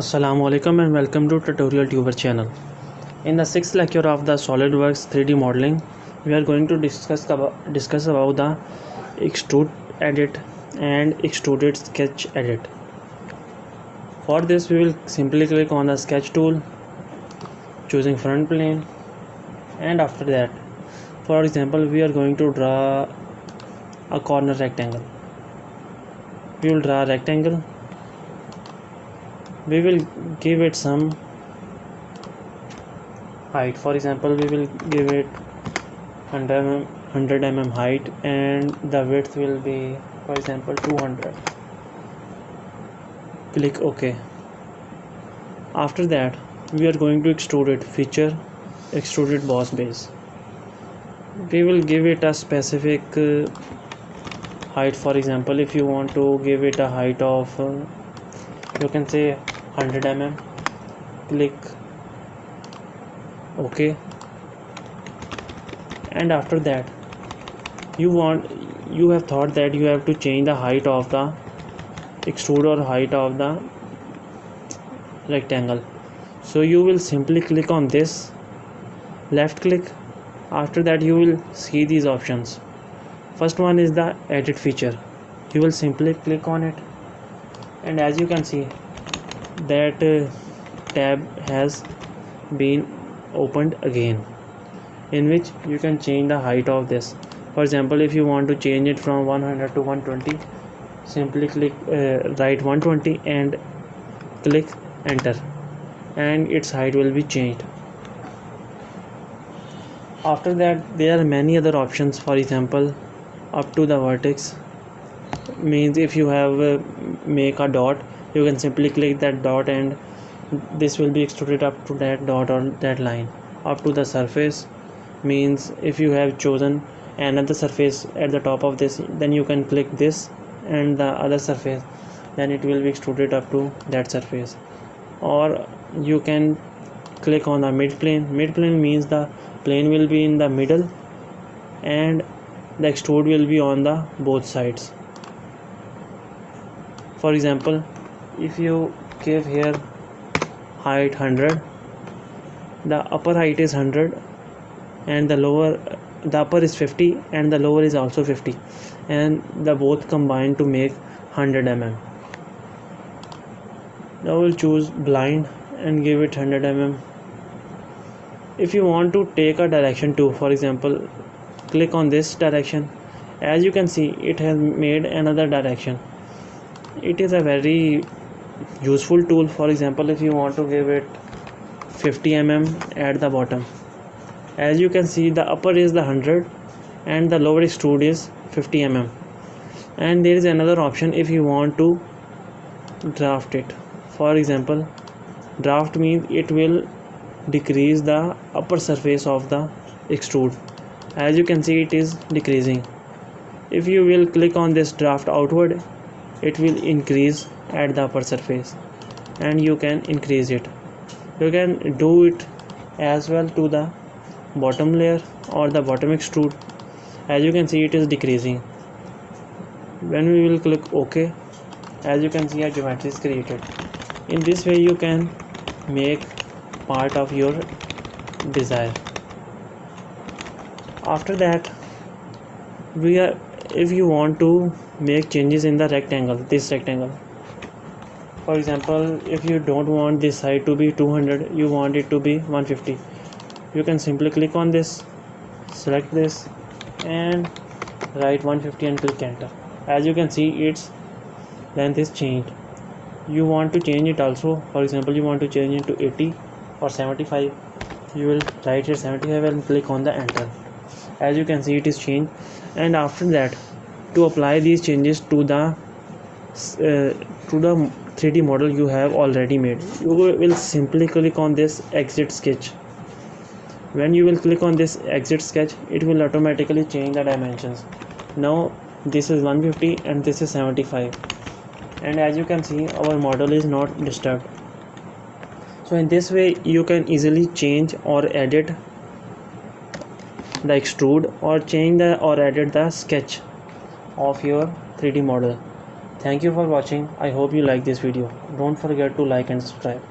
Assalamualaikum and welcome to Tutorial Tuber channel. In the sixth lecture of the SolidWorks 3D modeling, we are going to discuss about the extrude edit and extruded sketch edit. For this, we will simply click on the sketch tool, choosing front plane, and after that, for example, we are going to draw a corner rectangle. We will draw a rectangle. We will give it some height. For example, we will give it 100 mm height, and the width will be, for example, 200. Click OK. After that, we are going to extrude it. Feature, extruded boss base. We will give it a specific height. For example, if you want to give it a height of you can say 100 mm. Click OK, and after that you have thought that you have to change the height of the extrude or height of the rectangle, so you will simply click on this, left click. After that, you will see these options. First one is the edit feature. You will simply click on it, and as you can see that tab has been opened again, in which you can change the height of this. For example, if you want to change it from 100 to 120, simply click write 120 and click enter, and its height will be changed. After that, there are many other options. For example, up to the vertex means if you have make a dot, you can simply click that dot and this will be extruded up to that dot or that line. Up to the surface means if you have chosen another surface at the top of this, then you can click this and the other surface, then it will be extruded up to that surface. Or you can click on the mid plane. Mid plane means the plane will be in the middle and the extrude will be on the both sides. For example, if you give here height 100, the upper height is 100 and the upper is 50 and the lower is also 50, and the both combine to make 100 mm. Now we'll choose blind and give it 100 mm. If you want to take a direction too, for example, click on this direction. As you can see, it has made another direction. It is a very useful tool. For example, if you want to give it 50 mm at the bottom, as you can see the upper is the 100 and the lower extrude is 50 mm. And there is another option if you want to draft it. For example, draft means it will decrease the upper surface of the extrude. As you can see, it is decreasing. If you will click on this draft outward, it will increase at the upper surface and you can increase it. You can do it as well to the bottom layer or the bottom extrude. As you can see, it is decreasing. When we will click OK, as you can see, a geometry is created. In this way you can make part of your desire. After that, if you want to make changes in the rectangle, this rectangle, for example, if you don't want this height to be 200, you want it to be 150, you can simply click on this, select this and write 150 and click enter. As you can see, its length is changed. You want to change it also. For example, you want to change it to 80 or 75, you will write here 75 and click on the enter. As you can see, it is changed. And after that, to apply these changes to the 3D model you have already made, you will simply click on this exit sketch. When you will click on this exit sketch, it will automatically change the dimensions. Now this is 150 and this is 75, and as you can see, our model is not disturbed. So in this way you can easily change or edit the extrude or change or edit the sketch of your 3D model. Thank you for watching. I hope you like this video. Don't forget to like and subscribe.